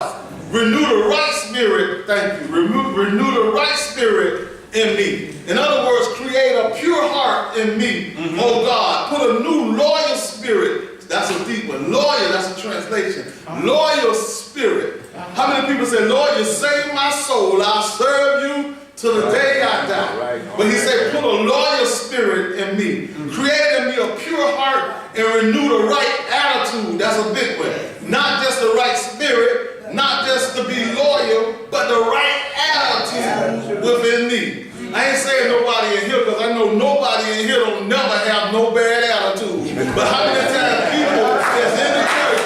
Renew the right spirit, thank you. Renew the right spirit in me. In other words, create a pure heart in me, oh God. Put a new loyal spirit. That's a deep one. Loyal, that's a translation. Loyal spirit. How many people say, Lord, you saved my soul. I'll serve you till the day I die. But he said, put a loyal spirit in me. Create in me a pure heart and renew the right attitude. That's a big one. Not just the right spirit, not just to be loyal, but the right attitude within me. I ain't saying nobody in here because I know nobody in here don't never have no bad attitude. But how many times people that's in the church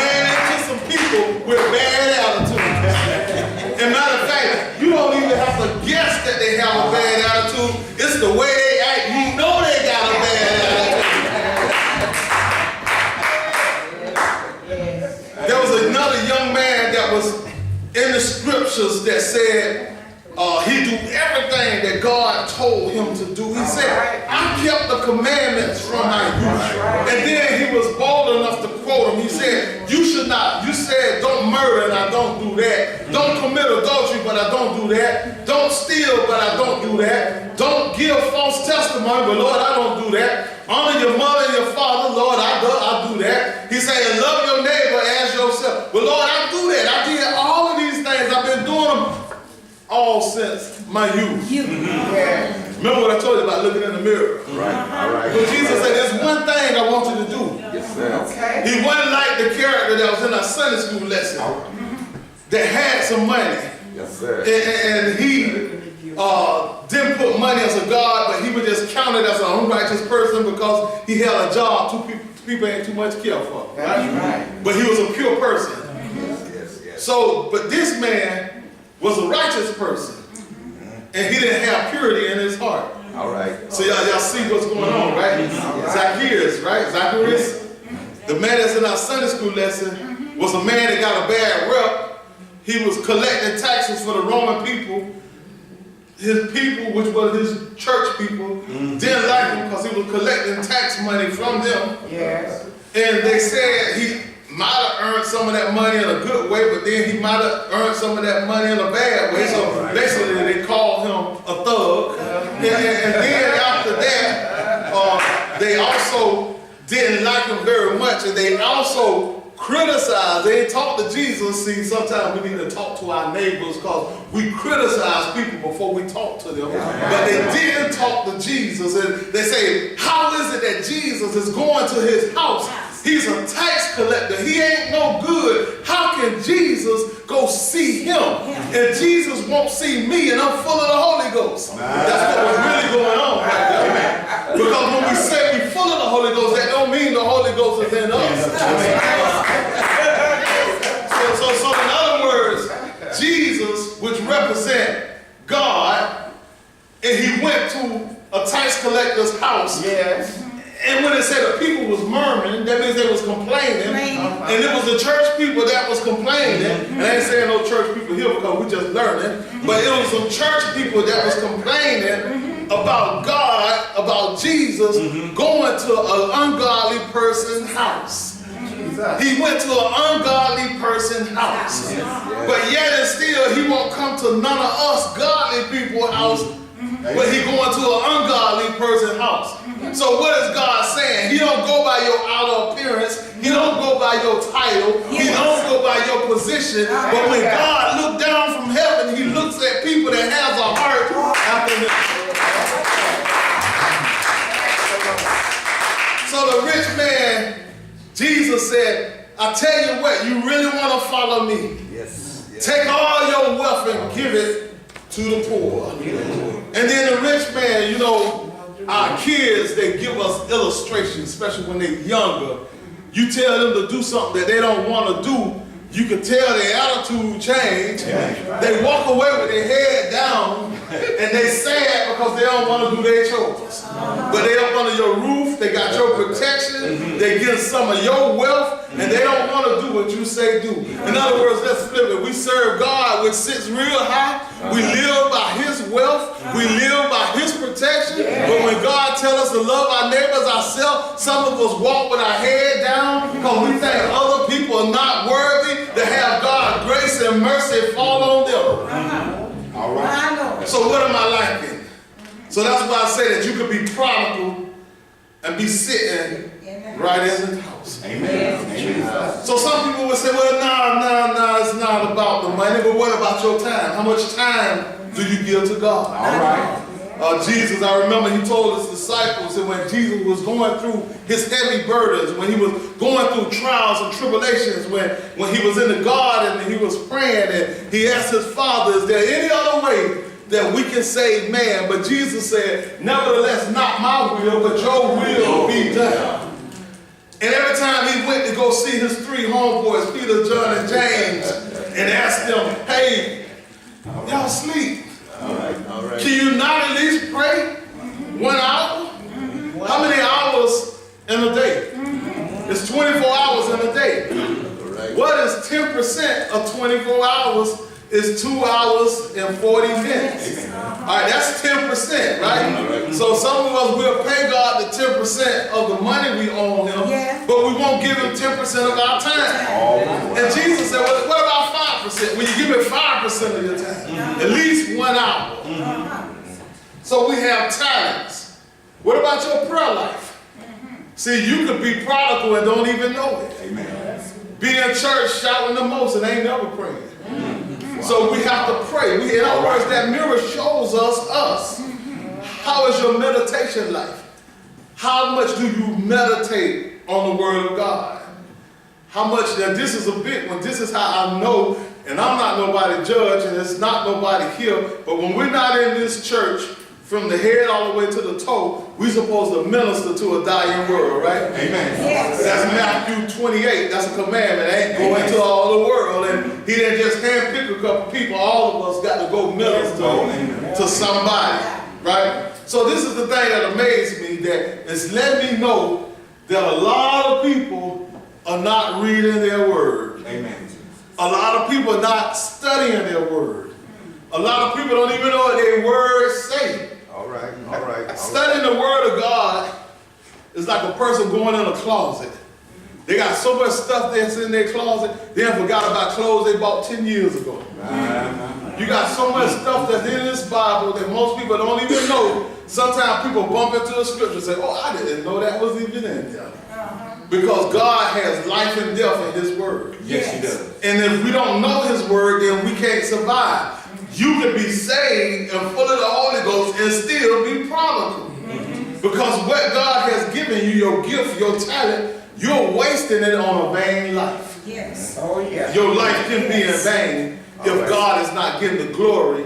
ran into some people with bad attitudes? And matter of fact, you don't even have to guess that they have a bad attitude. It's the way they act. You know they got a bad attitude. There was another young man that was in the scriptures that said he do everything that God told him to do. He said, I kept the commandments from my youth. And then he was bold enough to quote him. He said, you should not. You said don't murder and I don't do that. Don't commit adultery but I don't do that. Don't steal but I don't do that. Don't give false testimony but Lord I don't do that. Honor your mother and your father, Lord I do that. He said, love your neighbor as yourself. Well, Lord, I do that. I did all of these things. I've been doing them all since my youth. Remember what I told you about looking in the mirror? Right. But Jesus said, there's one thing I want you to do. Yes, sir. Okay. He wasn't like the character that was in our Sunday school lesson that had some money. Yes, sir. And he didn't put money as a God, but he was just counted as an unrighteous person because he had a job people ain't too much care for. Right? But he was a pure person. Yes. So, but this man was a righteous person. And he didn't have purity in his heart. All right. So y'all see what's going on, right? Zacchaeus, right? Zacharias, the man that's in our Sunday school lesson, was a man that got a bad rep. He was collecting taxes for the Roman people. His people, which was his church people, didn't like him because he was collecting tax money from them. Yes. And they said he might have earned some of that money in a good way, but then he might have earned some of that money in a bad way. So basically they called him a thug. And then after that, they also didn't like him very much, and they also criticized. They didn't talk to Jesus. See, sometimes we need to talk to our neighbors because we criticize people before we talk to them. But they didn't talk to Jesus, and they say, how is it that Jesus is going to his house? He's a tax collector. He ain't no good. How can Jesus go see him? And Jesus won't see me, and I'm full of the Holy Ghost. That's what was really going on right there. Because when we say we're full of the Holy Ghost, that don't mean the Holy Ghost is in us. So in other words, Jesus, which represent God, and he went to a tax collector's house. Yes. And when it said the people was murmuring, that means they was complaining. And it was the church people that was complaining. And I ain't saying no church people here because we just learning. But it was some church people that was complaining about God, about Jesus, going to an ungodly person's house. He went to an ungodly person's house. But yet and still, he won't come to none of us godly people's house, but he going to an ungodly person's house. So what is God saying? He don't go by your outer appearance. He don't go by your title. He don't go by your position. But when God looks down from heaven, he looks at people that has a heart after him. So the rich man, Jesus said, I tell you what, you really want to follow me. Yes. Take all your wealth and give it to the poor. And then the rich man, you know, our kids, they give us illustrations, especially when they're younger. You tell them to do something that they don't want to do, you can tell their attitude change. They walk away with their head down, and they sad because they don't want to do their chores. But they up under your roof, they got your protection, they get some of your wealth, and they don't want to do what you say do. In other words, let's flip it. We serve God, which sits real high. We live by his wealth. We live by his protection. But when God tells us to love our neighbors ourselves, some of us walk with our head down because we think other people are not worthy to have God grace. and mercy fall on them. All right. So what am I lacking? So that's why I say that you could be prodigal and be sitting right in the house. Amen. So some people would say, well, no, it's not about the money, but what about your time? How much time do you give to God? All right. Jesus, I remember he told his disciples that when Jesus was going through his heavy burdens, when he was going through trials and tribulations, when he was in the garden and he was praying and he asked his Father, is there any other way that we can save man? But Jesus said, nevertheless, not my will, but your will be done. And every time he went to go see his three homeboys, Peter, John, and James, and asked them, hey, y'all sleep. All right. Can you not at least pray 1 hour? How many hours in a day? It's 24 hours in a day. What is 10% of 24 hours? Is 2 hours and 40 minutes. All right, that's 10%, right? So some of us will pay God the 10% of the money we owe him, but we won't give him 10% of our time. And Jesus said, well, what about 5%? When you give me 5% of your time, at least 1 hour. So we have talents. What about your prayer life? See, you could be prodigal and don't even know it. Amen. Be in church shouting the most and ain't never praying. So we have to pray. In other words, that mirror shows us. How is your meditation life? How much do you meditate on the Word of God? How much, now this is a big one. This is how I know, and I'm not nobody judge, and it's not nobody here, but when we're not in this church, from the head all the way to the toe, we're supposed to minister to a dying world, right? Amen. Yes. That's Matthew 28. That's a commandment. Ain't go into all the world. And he didn't just handpick a couple people. All of us got to go minister to somebody, right? So this is the thing that amazed me, that it's letting me know that a lot of people are not reading their word. Amen. A lot of people are not studying their word. A lot of people don't even know what their words say. All right. Studying the Word of God is like a person going in a closet. They got so much stuff that's in their closet, they forgot about clothes they bought 10 years ago. You got so much stuff that's in this Bible that most people don't even know. Sometimes people bump into a scripture and say, oh, I didn't know that was even in there. Because God has life and death in His Word. Yes, He does. And if we don't know His Word, then we can't survive. You can be saved and full of the Holy Ghost and still be prodigal. Because what God has given you, your gift, your talent, you're wasting it on a vain life. Yes. Oh, yeah. Your life can be in vain if God is not getting the glory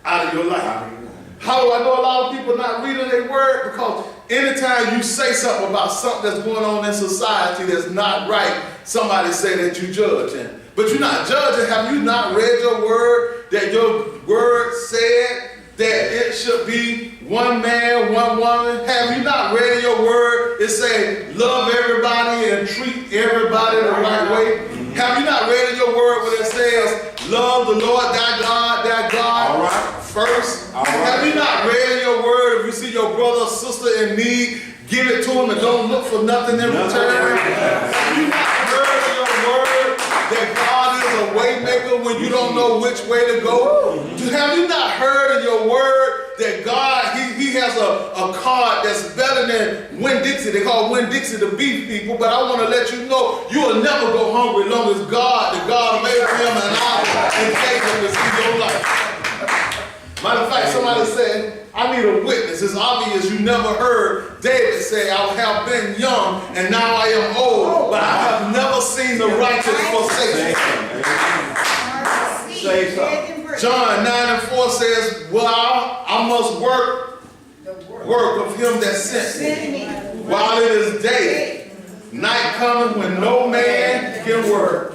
out of your life. How do I know a lot of people not reading their word? Because anytime you say something about something that's going on in society that's not right, somebody say that you're judging. But you're not judging. Have you not read your word? That your word said that it should be one man, one woman? Have you not read your word? It says love everybody and treat everybody the right way. Have you not read in your word when it says love the Lord thy God first? Have you not read in your word, if you see your brother or sister in need, give it to him and don't look for nothing in return? Have you not heard in your word that God is a way maker when you don't know which way to go? Have you not heard in your word that God, he has a card that's better than Winn-Dixie? They call Winn-Dixie the beef people, but I want to let you know you will never go hungry as long as God, the God of Abraham and Isaac, and Jacob is in your life. Matter of fact, somebody said, I need a witness. It's obvious you never heard David say, I have been young and now I am old, but I have never seen the righteous forsaken. Say something. John 9:4 says, well, I must work of him that sent me while it is day. Night coming when no man can work.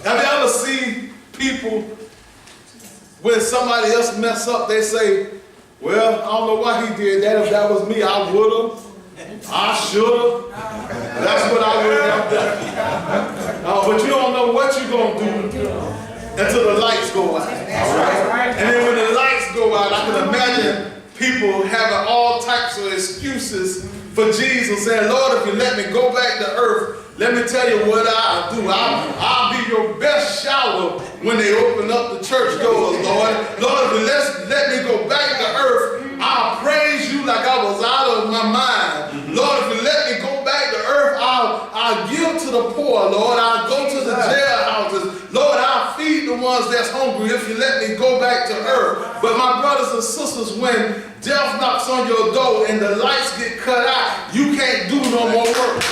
Have you ever seen people, when somebody else mess up, they say, well, I don't know why he did that. If that was me, I would have. I should have. That's what I would have done. But you don't know what you're going to do until the lights go out. And then when the lights go out, I can imagine people having all types of excuses for Jesus, saying, Lord, if you let me go back to earth, let me tell you what I'll do. I'll be your best shower when they open up the church doors, Lord. Lord, if you let me go back to earth, I'll praise you like I was out of my mind. Lord, if you let me go back to earth, I'll give to the poor, Lord. I'll go to the jailhouses. Lord, I'll feed the ones that's hungry if you let me go back to earth. But my brothers and sisters, when death knocks on your door and the lights get cut out, you can't do no more work.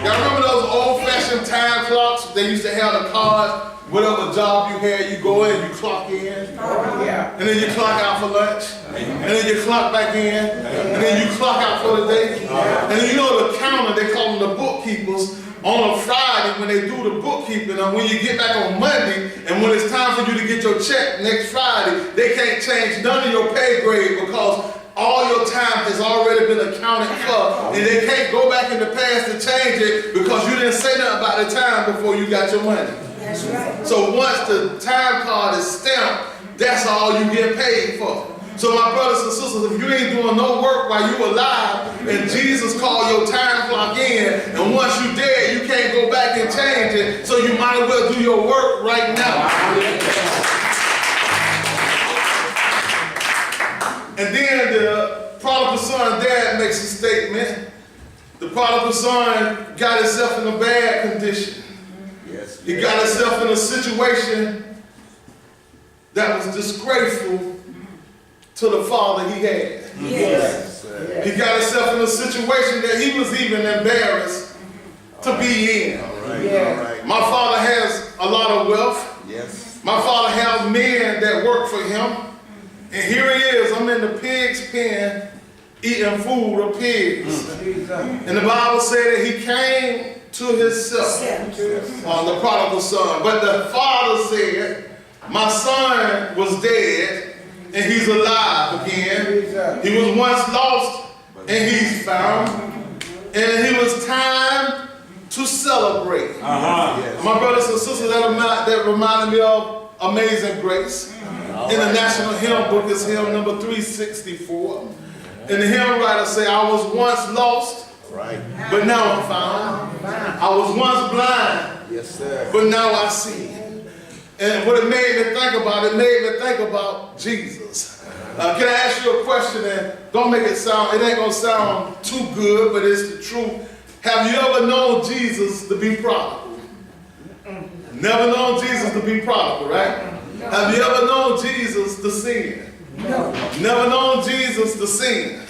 Y'all remember those old-fashioned time clocks? They used to have the cards. Whatever job you had, you go in, you clock in, and then you clock out for lunch, and then you clock back in, and then you clock out for the day. And then you know the counter, they call them the bookkeepers, on a Friday when they do the bookkeeping, and when you get back on Monday, and when it's time for you to get your check next Friday, they can't change none of your pay grade because all your time has already been accounted for, and they can't go back in the past to change it because you didn't say nothing about the time before you got your money. That's right. So once the time card is stamped, that's all you get paid for. So my brothers and sisters, if you ain't doing no work while you alive, and Jesus called your time clock in, and once you dead, you can't go back and change it, so you might as well do your work right now. And then the prodigal son dad makes a statement. The prodigal son got himself in a bad condition. Yes. He got himself in a situation that was disgraceful to the father he had. Yes. He got himself in a situation that he was even embarrassed to be in. All right. Yeah. All right. My father has a lot of wealth. Yes. My father has men that work for him. And here he is, I'm in the pig's pen eating food of pigs. And the Bible said that he came to himself, the prodigal son. But the father said, my son was dead and he's alive again. He was once lost and he's found. And it was time to celebrate. Yes. My brothers and sisters, that reminded me of Amazing Grace. In the National Hymn Book is hymn number 364. And the hymn writer say, I was once lost, Right. but now I'm found. I was once blind, Yes, sir. but now I see. And what it made me think about, it made me think about Jesus. Can I ask you a question? And don't make it sound, it ain't gonna sound too good, but it's the truth. Have you ever known Jesus to be prodigal? Never known Jesus to be prodigal, right? Have you ever known Jesus to sin? No. Never known Jesus to sin.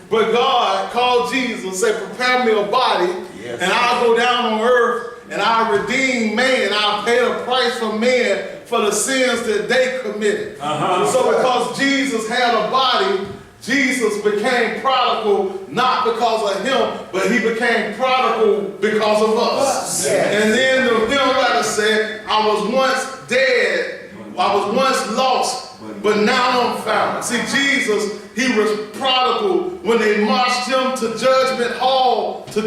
But God called Jesus, say, prepare me a body, Yes. and I'll go down on earth, and I'll redeem man, I'll pay the price for men for the sins that they committed. So because Jesus had a body, Jesus became prodigal, not because of him, but he became prodigal because of us. Yes. And then the hymn writer said, I was once dead, I was once lost, but now I'm found. See, Jesus, he was prodigal when they marched him to Judgment Hall, He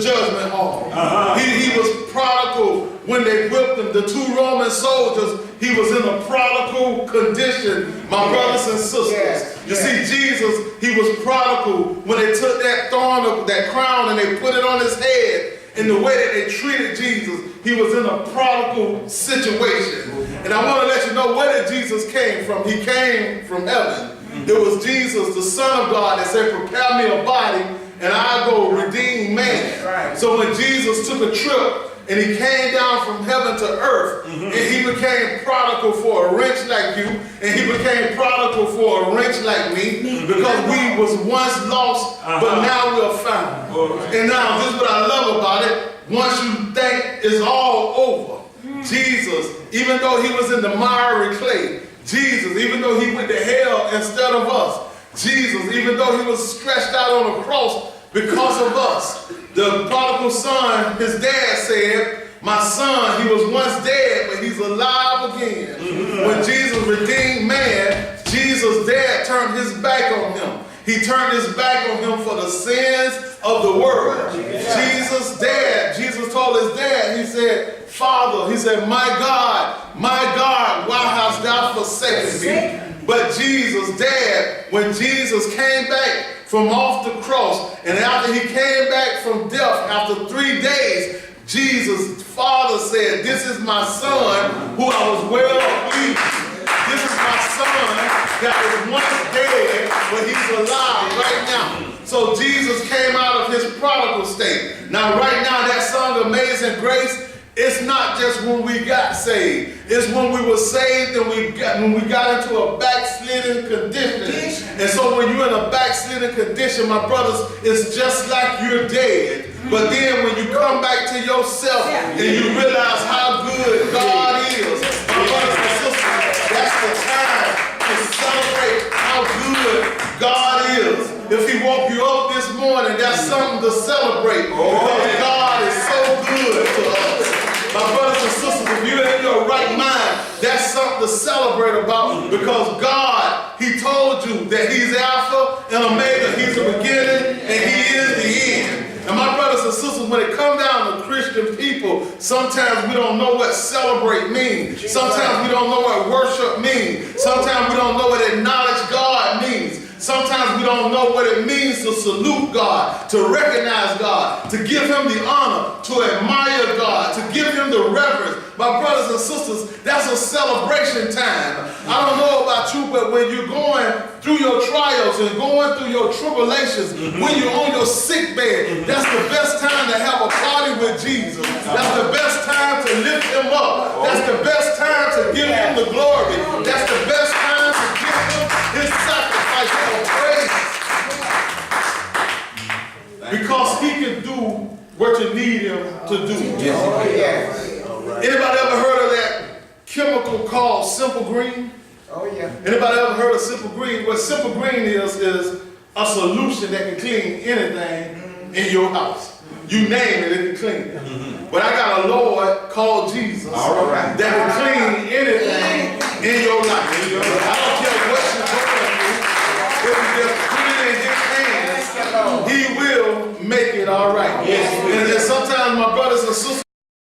was prodigal when they whipped him. The 2 Roman soldiers, he was in a prodigal condition, my brothers and sisters. Yes. You see, Jesus, he was prodigal when they took that thorn, that crown, and they put it on his head. In the way that they treated Jesus, he was in a prodigal situation. And I want to let you know where did Jesus came from. He came from heaven. It was Jesus, the Son of God, that said, prepare me a body and I'll go redeem man. Right. So when Jesus took a trip and he came down from heaven to earth, and he became prodigal for a wretch like you, and he became prodigal for a wretch like me, because we was once lost, but now we're found. And now this is what I love about it. Once you think it's all over, Jesus, even though he was in the miry clay, Jesus, even though he went to hell instead of us, Jesus, even though he was stretched out on a cross because of us, the prodigal son, his dad said, my son, he was once dead, but he's alive again. When Jesus redeemed man, Jesus' dad turned his back on him. He turned his back on him for the sins of the world. Jesus' dad, Jesus told his dad, he said, Father, he said, my God, why hast thou forsaken me? But Jesus' dad, when Jesus came back from off the cross, and after he came back from death, after 3 days, Jesus' father said, this is my son who I was well pleased. This is my son that was once dead, but he's alive right now. So Jesus came out of his prodigal state. Now right now that song Amazing Grace, it's not just when we got saved. It's when we were saved and when we got into a backslidden condition. And so when you're in a backslidden condition, my brothers, it's just like you're dead. But then when you come back to yourself and you realize how good God is, my brothers and sisters, that's the time to celebrate how good God is. If he woke you up this morning, that's something to celebrate because God is so good to us. My brothers and sisters, if you're in your right mind, that's something to celebrate about because God, he told you that he's Alpha and Omega, he's the beginning and he is the end. And my brothers and sisters, when it comes down to Christian people, sometimes we don't know what celebrate means. Sometimes we don't know what worship means. Sometimes we don't know what acknowledge God means. Sometimes we don't know what it means to salute God, to recognize God, to give him the honor, to admire God, to give him the reverence. My brothers and sisters, that's a celebration time. I don't know about you, but when you're going through your trials and going through your tribulations, when you're on your sick bed, that's the best time to have a party with Jesus. That's the best time to lift him up. That's the best time to give him the glory. That's the best time to give him his sacrifice of praise. Because he can do what you need him to do. Anybody ever heard of that chemical called Simple Green? Oh, yeah. Anybody ever heard of Simple Green? What Simple Green is a solution that can clean anything in your house. You name it, it can clean it. But I got a Lord called Jesus that can clean anything in your life. I don't care what you're going through. If you just put it in his hands, he will make it all right. And then sometimes my brothers and sisters,